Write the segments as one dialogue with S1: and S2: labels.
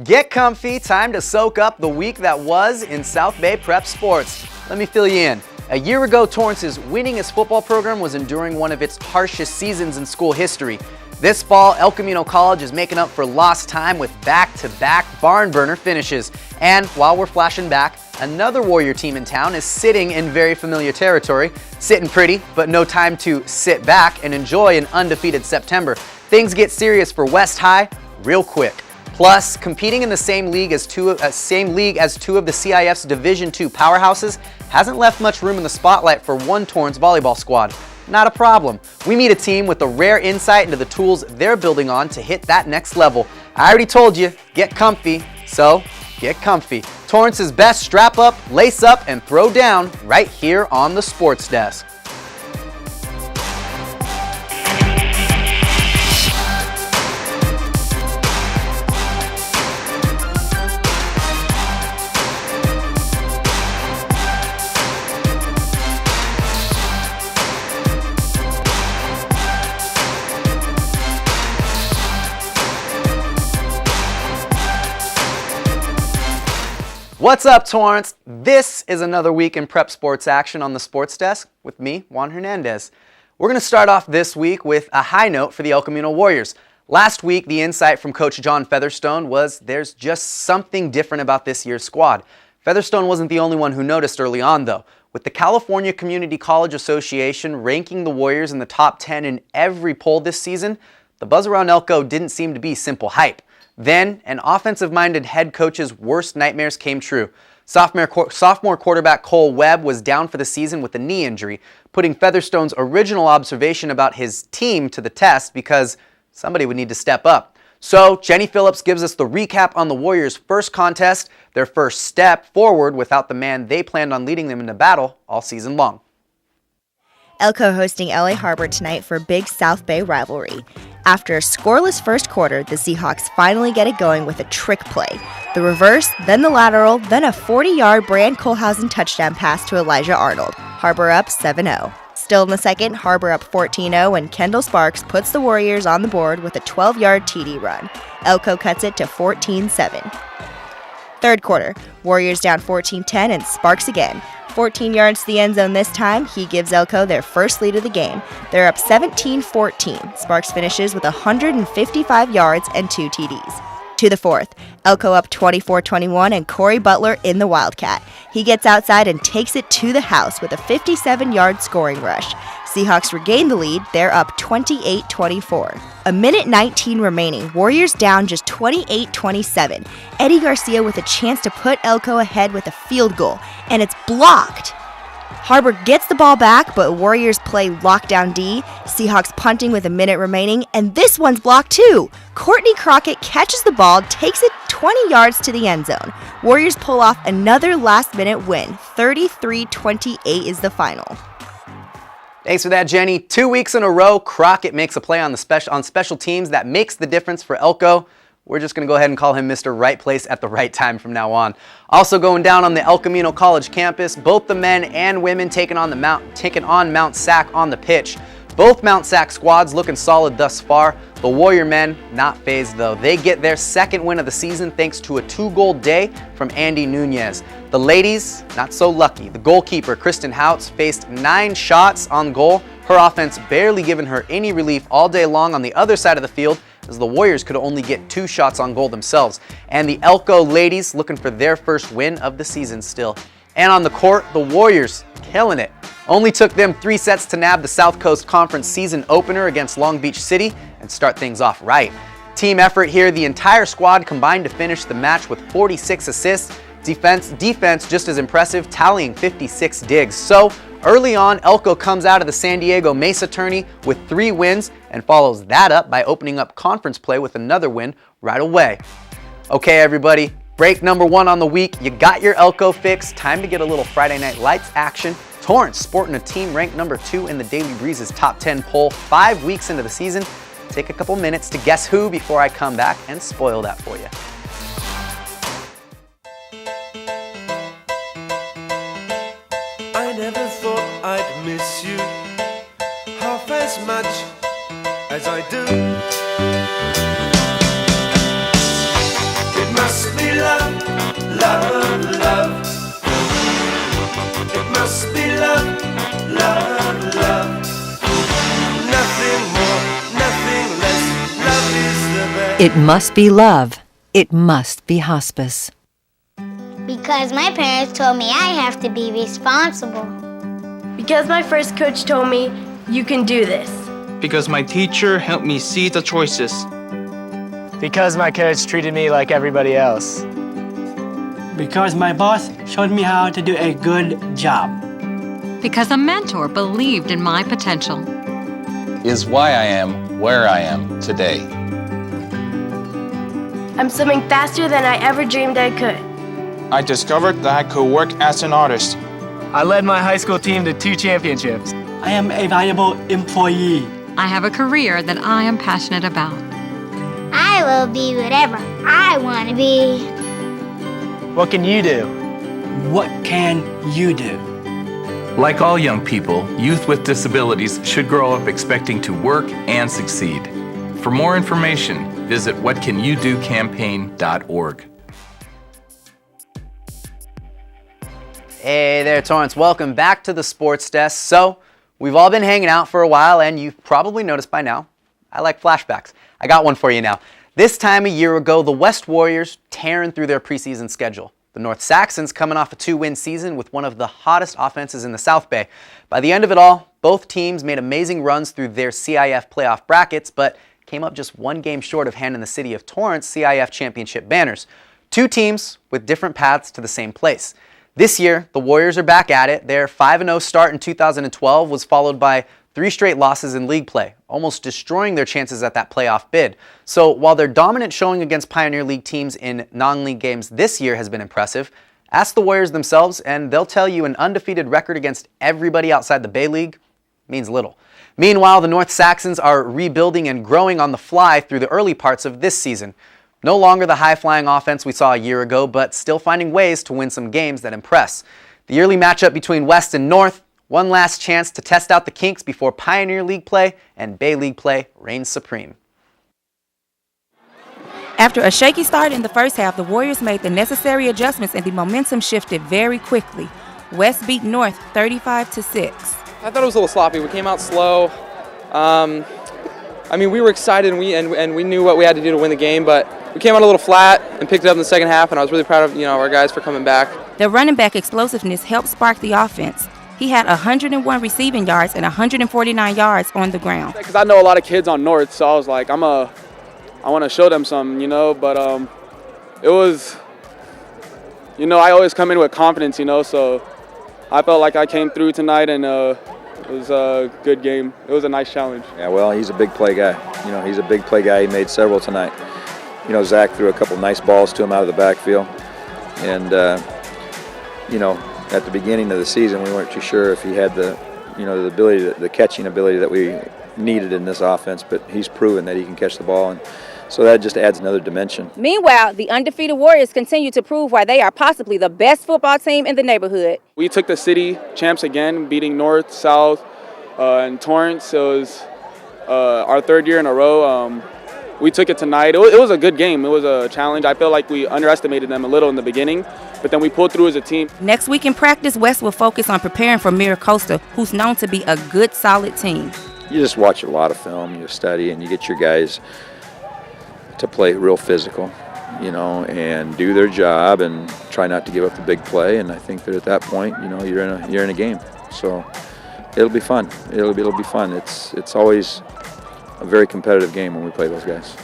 S1: Get comfy, time to soak up the week that was in South Bay Prep Sports. Let me fill you in. A year ago, Torrance's winningest football program was enduring one of its harshest seasons in school history. This fall, El Camino College is making up for lost time with back-to-back barn burner finishes. And while we're flashing back, another Warrior team in town is sitting in very familiar territory, sitting pretty, but no time to sit back and enjoy an undefeated September. Things get serious for West High real quick. Plus, competing in the same league as two of the CIF's Division II powerhouses hasn't left much room in the spotlight for one Torrance volleyball squad. Not a problem. We meet a team with a rare insight into the tools they're building on to hit that next level. I already told you, get comfy, so get comfy. Torrance's best strap up, lace up, and throw down right here on the Sports Desk. What's up, Torrance? This is another week in prep sports action on the Sports Desk with me, Wan Hernandez. We're going to start off this week with a high note for the El Camino Warriors. Last week, the insight from Coach John Featherstone was there's just something different about this year's squad. Featherstone wasn't the only one who noticed early on, though. With the California Community College Association ranking the Warriors in the top 10 in every poll this season, the buzz around Elko didn't seem to be simple hype. Then, an offensive-minded head coach's worst nightmares came true. Sophomore quarterback Cole Webb was down for the season with a knee injury, putting Featherstone's original observation about his team to the test because somebody would need to step up. So, Jenny Phillips gives us the recap on the Warriors' first contest, their first step forward without the man they planned on leading them into battle all season long.
S2: Elko hosting LA Harbor tonight for a big South Bay rivalry. After a scoreless first quarter, the Seahawks finally get it going with a trick play. The reverse, then the lateral, then a 40-yard Brand Kohlhausen touchdown pass to Elijah Arnold. Harbor up 7-0. Still in the second, Harbor up 14-0, and Kendall Sparks puts the Warriors on the board with a 12-yard TD run. Elko cuts it to 14-7. Third quarter, Warriors down 14-10 and Sparks again. 14 yards to the end zone this time, he gives Elko their first lead of the game. They're up 17-14. Sparks finishes with 155 yards and 2 TDs. To the fourth, Elko up 24-21 and Corey Butler in the Wildcat. He gets outside and takes it to the house with a 57-yard scoring rush. Seahawks regain the lead. They're up 28-24. A minute 19 remaining. Warriors down just 28-27. Eddie Garcia with a chance to put Elko ahead with a field goal, and it's blocked. Harbor gets the ball back, but Warriors play lockdown D. Seahawks punting with a minute remaining, and this one's blocked too. Courtney Crockett catches the ball, takes it 20 yards to the end zone. Warriors pull off another last-minute win. 33-28 is the final.
S1: Thanks for that, Jenny. 2 weeks in a row, Crockett makes a play on special teams that makes the difference for Elko. We're just going to go ahead and call him Mr. Right Place at the Right Time from now on. Also going down on the El Camino College campus, both the men and women taking on Mt SAC on the pitch. Both Mt SAC squads looking solid thus far. The Warrior men not phased though. They get their second win of the season thanks to a 2-goal day from Andy Nunez. The ladies, not so lucky. The goalkeeper, Kristen Houts, faced 9 shots on goal. Her offense barely giving her any relief all day long on the other side of the field, as the Warriors could only get 2 shots on goal themselves. And the Elko ladies looking for their first win of the season still. And on the court, the Warriors killing it. Only took them 3 sets to nab the South Coast Conference season opener against Long Beach City and start things off right. Team effort here, the entire squad combined to finish the match with 46 assists. Defense just as impressive, tallying 56 digs. So early on, Elko comes out of the San Diego Mesa tourney with 3 wins and follows that up by opening up conference play with another win right away. Okay, everybody, break number 1 on the week. You got your Elko fix. Time to get a little Friday Night Lights action. Torrance sporting a team ranked number 2 in the Daily Breeze's top 10 poll 5 weeks into the season. Take a couple minutes to guess who before I come back and spoil that for you.
S3: I never thought I'd miss you half as much as I do. It must love, love. It must be love, love, love. Nothing more, nothing less. Love is the best.
S4: It must be love. It must be hospice.
S5: Because my parents told me I have to be responsible.
S6: Because my first coach told me, you can do this.
S7: Because my teacher helped me see the choices.
S8: Because my coach treated me like everybody else.
S9: Because my boss showed me how to do a good job.
S10: Because a mentor believed in my potential.
S11: Is why I am where I am today.
S6: I'm swimming faster than I ever dreamed I could.
S7: I discovered that I could work as an artist.
S8: I led my high school team to 2 championships.
S9: I am a valuable employee.
S10: I have a career that I am passionate about.
S5: I will be whatever I want to be.
S8: What can you do?
S9: What can you do?
S12: Like all young people, youth with disabilities should grow up expecting to work and succeed. For more information, visit whatcanyoudocampaign.org.
S1: Hey there, Torrance. Welcome back to the Sports Desk. So, we've all been hanging out for a while, and you've probably noticed by now, I like flashbacks. I got one for you now. This time a year ago, the West Warriors tearing through their preseason schedule. The North Saxons coming off a 2-win season with one of the hottest offenses in the South Bay. By the end of it all, both teams made amazing runs through their CIF playoff brackets, but came up just one game short of handing the city of Torrance CIF championship banners. Two teams with different paths to the same place. This year, the Warriors are back at it. Their 5-0 start in 2012 was followed by 3 straight losses in league play, almost destroying their chances at that playoff bid. So while their dominant showing against Pioneer League teams in non-league games this year has been impressive, ask the Warriors themselves and they'll tell you an undefeated record against everybody outside the Bay League means little. Meanwhile, the North Saxons are rebuilding and growing on the fly through the early parts of this season. No longer the high-flying offense we saw a year ago, but still finding ways to win some games that impress. The yearly matchup between West and North, one last chance to test out the kinks before Pioneer League play and Bay League play reigns supreme.
S13: After a shaky start in the first half, the Warriors made the necessary adjustments and the momentum shifted very quickly. West beat North 35-6.
S14: I thought it was a little sloppy. We came out slow. We were excited and we knew what we had to do to win the game, but we came out a little flat and picked it up in the second half, and I was really proud of our guys for coming back.
S13: Their running back explosiveness helped spark the offense. He had 101 receiving yards and 149 yards on the ground.
S15: Because I know a lot of kids on North, so I was like, I want to show them something, but it was, I always come in with confidence, so I felt like I came through tonight, and it was a good game. It was a nice challenge.
S16: Yeah, well, he's a big play guy. He's a big play guy. He made several tonight. Zach threw a couple nice balls to him out of the backfield. And, at the beginning of the season, we weren't too sure if he had the ability, the catching ability that we needed in this offense, but he's proven that he can catch the ball. And so that just adds another dimension.
S13: Meanwhile, the undefeated Warriors continue to prove why they are possibly the best football team in the neighborhood.
S15: We took the city champs again, beating North, South, and Torrance. It was our 3rd year in a row. We took it tonight. It was a good game. It was a challenge. I feel like we underestimated them a little in the beginning, but then we pulled through as a team.
S13: Next week in practice, West will focus on preparing for Miracosta, who's known to be a good, solid team.
S16: You just watch a lot of film, you study, and you get your guys to play real physical, and do their job and try not to give up the big play. And I think that at that point, you're in a game. So it'll be fun. It'll be fun. It's always a very competitive game when we play those guys.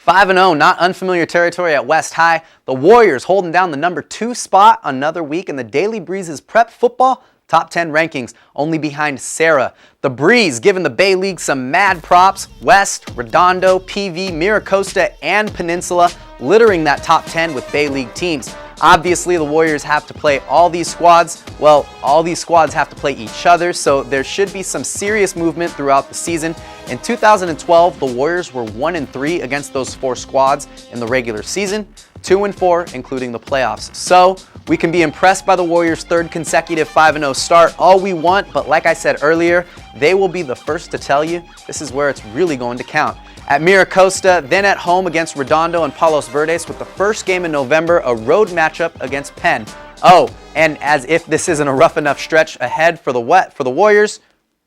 S1: 5-0, not unfamiliar territory at West High. The Warriors holding down the number 2 spot another week in the Daily Breeze's Prep Football Top 10 rankings, only behind Sarah. The Breeze giving the Bay League some mad props. West, Redondo, PV, Miracosta, and Peninsula littering that top 10 with Bay League teams. Obviously, the Warriors have to play all these squads. Well, all these squads have to play each other, so there should be some serious movement throughout the season. In 2012, the Warriors were 1-3 against those 4 squads in the regular season, 2-4 including the playoffs. So we can be impressed by the Warriors' 3rd consecutive 5-0 start all we want, but like I said earlier, they will be the first to tell you this is where it's really going to count. at Miracosta, then at home against Redondo and Palos Verdes with the first game in November, a road matchup against Penn. Oh, and as if this isn't a rough enough stretch ahead for the Warriors,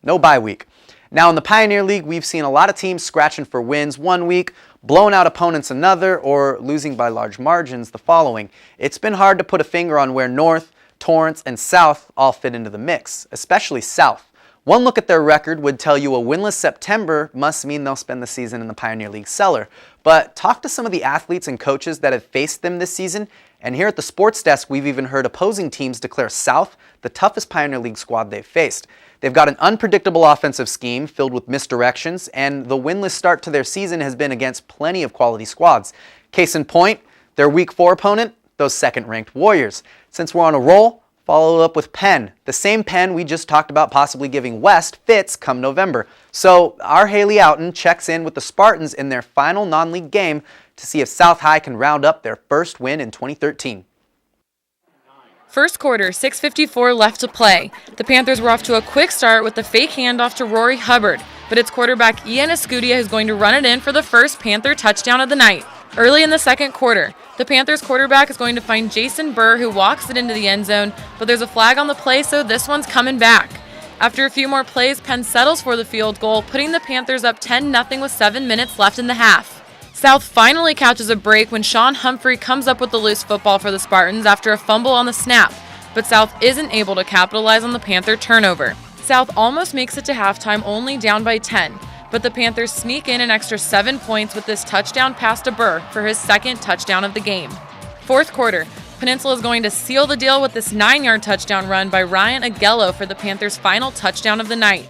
S1: no bye week. Now in the Pioneer League, we've seen a lot of teams scratching for wins one week, blowing out opponents another, or losing by large margins the following. It's been hard to put a finger on where North, Torrance, and South all fit into the mix, especially South. One look at their record would tell you a winless September must mean they'll spend the season in the Pioneer League cellar. But talk to some of the athletes and coaches that have faced them this season, and here at the Sports Desk, we've even heard opposing teams declare South the toughest Pioneer League squad they've faced. They've got an unpredictable offensive scheme filled with misdirections, and the winless start to their season has been against plenty of quality squads. Case in point, their Week 4 opponent, those second-ranked Warriors. Since we're on a roll, follow up with Penn, the same Penn we just talked about possibly giving West fits come November. So our Haley Outen checks in with the Spartans in their final non-league game to see if South High can round up their first win in 2013.
S17: First quarter, 6:54 left to play. The Panthers were off to a quick start with the fake handoff to Rory Hubbard, but it's quarterback Ian Escudia who's going to run it in for the first Panther touchdown of the night. Early in the second quarter, the Panthers quarterback is going to find Jason Burr, who walks it into the end zone, but there's a flag on the play, so this one's coming back. After a few more plays, Penn settles for the field goal, putting the Panthers up 10-0 with 7 minutes left in the half. South finally catches a break when Sean Humphrey comes up with the loose football for the Spartans after a fumble on the snap, but South isn't able to capitalize on the Panther turnover. South almost makes it to halftime only down by 10, but the Panthers sneak in an extra 7 points with this touchdown pass to Burr for his second touchdown of the game. Fourth quarter, Peninsula is going to seal the deal with this 9-yard touchdown run by Ryan Aguello for the Panthers' final touchdown of the night.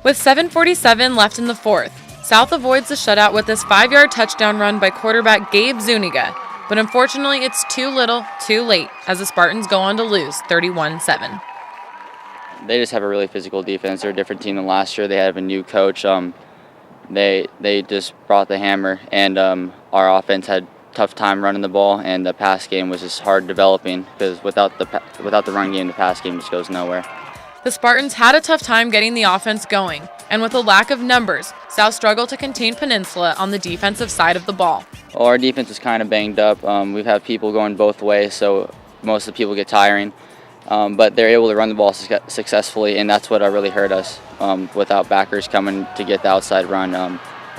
S17: With 7:47 left in the fourth, South avoids the shutout with this 5-yard touchdown run by quarterback Gabe Zuniga, but unfortunately it's too little, too late, as the Spartans go on to lose 31-7.
S18: They just have a really physical defense. They're a different team than last year. They have a new coach. They just brought the hammer, and our offense had a tough time running the ball, and the pass game was just hard developing because without the run game, the pass game just goes nowhere.
S17: The Spartans had a tough time getting the offense going, and with a lack of numbers, South struggled to contain Peninsula on the defensive side of the ball.
S18: Well, our defense is kind of banged up. We've had people going both ways, so most of the people get tiring. But they're able to run the ball successfully, and that's what really hurt us. Without backers coming to get the outside run,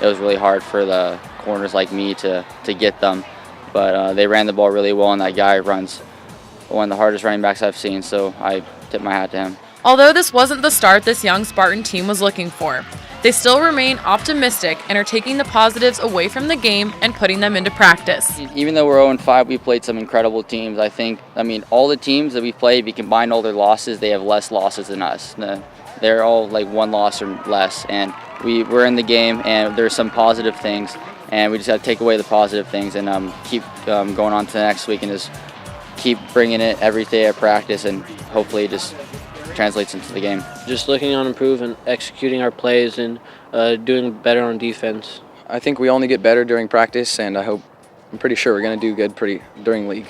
S18: it was really hard for the corners like me to get them. But they ran the ball really well, and that guy runs one of the hardest running backs I've seen, so I tip my hat to him.
S17: Although this wasn't the start this young Spartan team was looking for, they still remain optimistic and are taking the positives away from the game and putting them into practice.
S18: Even though we're 0-5, we played some incredible teams. All the teams that we played, if you combine all their losses, they have less losses than us. They're all like one loss or less, and we're in the game, and there's some positive things, and we just got to take away the positive things and keep going on to the next week and just keep bringing it every day at practice, and hopefully just translates into the game.
S19: Just looking on improve and executing our plays and doing better on defense.
S20: I think we only get better during practice, and I'm pretty sure we're going to do good during league.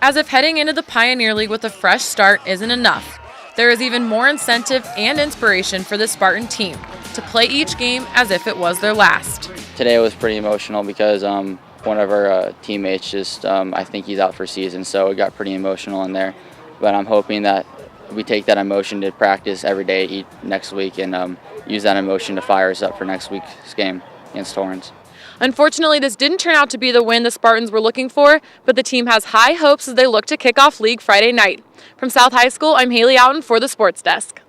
S17: As if heading into the Pioneer League with a fresh start isn't enough, there is even more incentive and inspiration for the Spartan team to play each game as if it was their last.
S18: Today was pretty emotional because one of our teammates I think he's out for season, so it got pretty emotional in there. But I'm hoping that we take that emotion to practice every day next week and use that emotion to fire us up for next week's game against Torrance.
S17: Unfortunately, this didn't turn out to be the win the Spartans were looking for, but the team has high hopes as they look to kick off league Friday night. From South High School, I'm Haley Outen for the Sports Desk.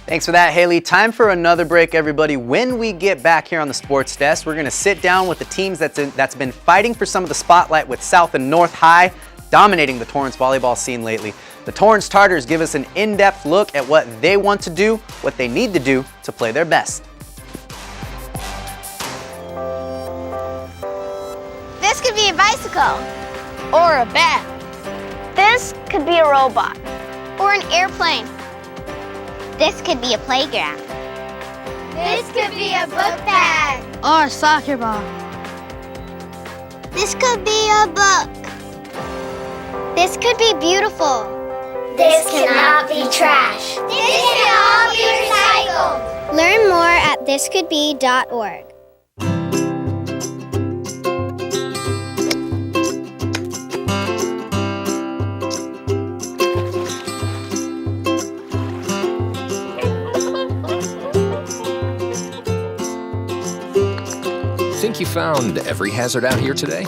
S1: Thanks for that, Haley. Time for another break, everybody. When we get back here on the Sports Desk, we're going to sit down with the teams that's been fighting for some of the spotlight with South and North High dominating the Torrance volleyball scene lately. The Torrance Tartars give us an in-depth look at what they want to do, what they need to do to play their best.
S5: This could be a bicycle. Or a bat. This could be a robot. Or an airplane. This could be a playground. This could be a book bag.
S6: Or a soccer ball.
S5: This could be a book. This could be beautiful. This cannot be trash. This can all be recycled. Learn more at thiscouldbe.org.
S21: Think you found every hazard out here today?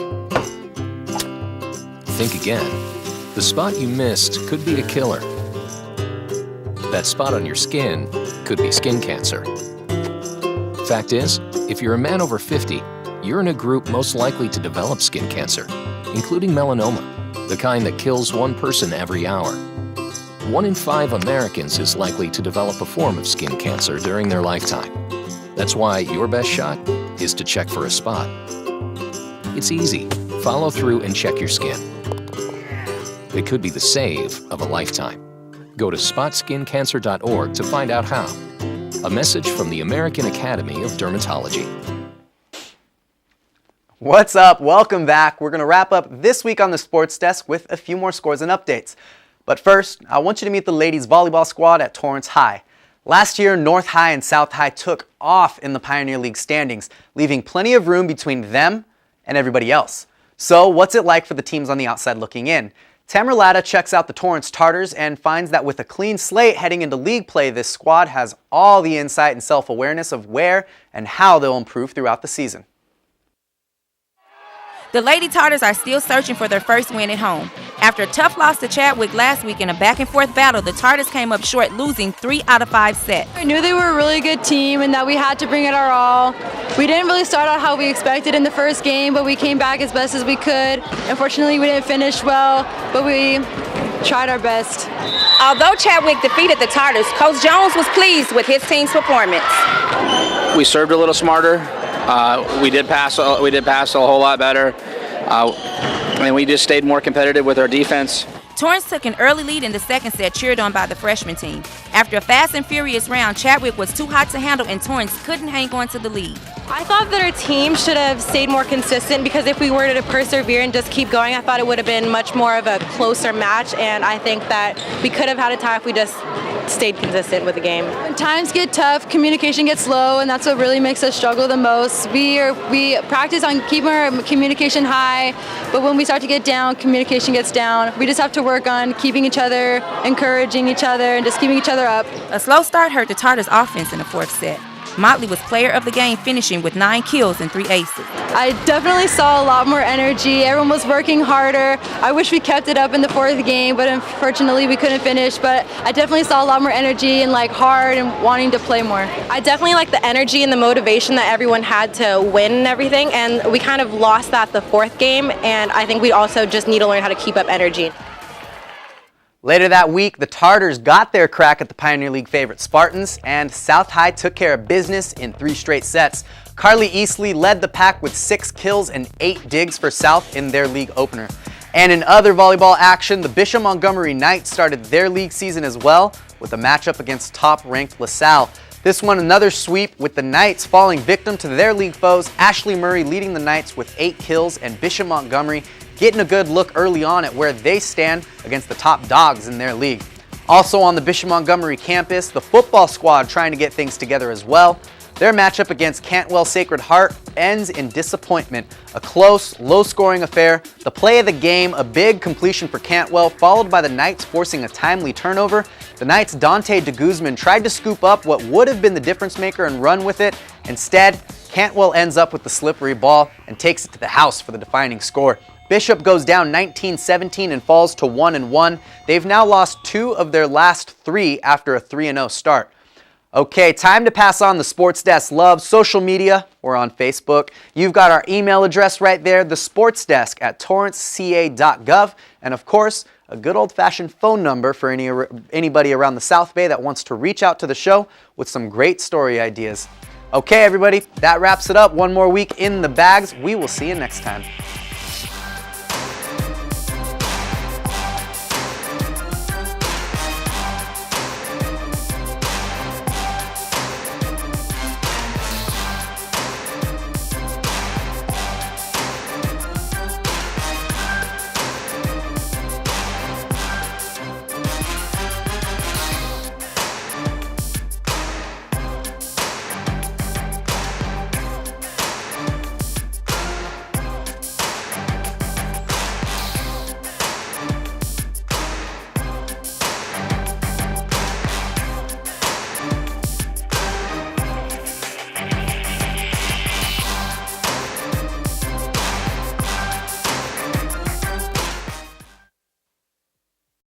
S21: Think again. The spot you missed could be a killer. That spot on your skin could be skin cancer. Fact is, if you're a man over 50, you're in a group most likely to develop skin cancer, including melanoma, the kind that kills one person every hour. 1 in 5 Americans is likely to develop a form of skin cancer during their lifetime. That's why your best shot is to check for a spot. It's easy. Follow through and check your skin. It could be the save of a lifetime. Go to spotskincancer.org to find out how. A message from the American Academy of Dermatology.
S1: What's up? Welcome back. We're going to wrap up this week on the Sports Desk with a few more scores and updates. But first, I want you to meet the ladies volleyball squad at Torrance High. Last year, North High and South High took off in the Pioneer League standings, leaving plenty of room between them and everybody else. So what's it like for the teams on the outside looking in? Tamara Latta checks out the Torrance Tartars and finds that with a clean slate heading into league play, this squad has all the insight and self-awareness of where and how they'll improve throughout the season.
S13: The Lady Tartars are still searching for their first win at home. After a tough loss to Chadwick last week in a back-and-forth battle, the Tartars came up short, losing 3 out of 5 sets.
S6: I knew they were a really good team and that we had to bring it our all. We didn't really start out how we expected in the first game, but we came back as best as we could. Unfortunately, we didn't finish well, but we tried our best.
S13: Although Chadwick defeated the Tartars, Coach Jones was pleased with his team's performance.
S22: We served a little smarter. We did pass a whole lot better. And we just stayed more competitive with our defense.
S13: Torrance took an early lead in the second set, cheered on by the freshman team. After a fast and furious round, Chadwick was too hot to handle and Torrance couldn't hang on to the lead.
S6: I thought that our team should have stayed more consistent because if we were to persevere and just keep going, I thought it would have been much more of a closer match, and I think that we could have had a tie if we just stayed consistent with the game. When times get tough, communication gets low, and that's what really makes us struggle the most. We practice on keeping our communication high, but when we start to get down, communication gets down. We just have to work on keeping each other, encouraging each other, and just keeping each other up.
S13: A slow start hurt the Tartars' offense in the fourth set. Motley was player of the game, finishing with 9 kills and 3 aces.
S6: I definitely saw a lot more energy. Everyone was working harder. I wish we kept it up in the fourth game, but unfortunately we couldn't finish. But I definitely saw a lot more energy and hard and wanting to play more. I definitely like the energy and the motivation that everyone had to win and everything, and we kind of lost that the fourth game, and I think we also just need to learn how to keep up energy.
S1: Later that week, the Tartars got their crack at the Pioneer League favorite Spartans, and South High took care of business in 3 straight sets. Carly Eastley led the pack with 6 kills and 8 digs for South in their league opener. And in other volleyball action, the Bishop Montgomery Knights started their league season as well with a matchup against top-ranked LaSalle. This one another sweep with the Knights falling victim to their league foes, Ashley Murray leading the Knights with 8 kills and Bishop Montgomery getting a good look early on at where they stand against the top dogs in their league. Also on the Bishop Montgomery campus, the football squad trying to get things together as well. Their matchup against Cantwell Sacred Heart ends in disappointment. A close, low-scoring affair. The play of the game, a big completion for Cantwell, followed by the Knights forcing a timely turnover. The Knights' Dante de Guzman tried to scoop up what would have been the difference maker and run with it. Instead, Cantwell ends up with the slippery ball and takes it to the house for the defining score. Bishop goes down 19-17 and falls to 1-1. They've now lost 2 of their last 3 after a 3-0 start. Okay, time to pass on the Sports Desk love. Social media, we're on Facebook. You've got our email address right there, thesportsdesk@torranceca.gov. And of course, a good old-fashioned phone number for anybody around the South Bay that wants to reach out to the show with some great story ideas. Okay, everybody, that wraps it up. One more week in the bags. We will see you next time.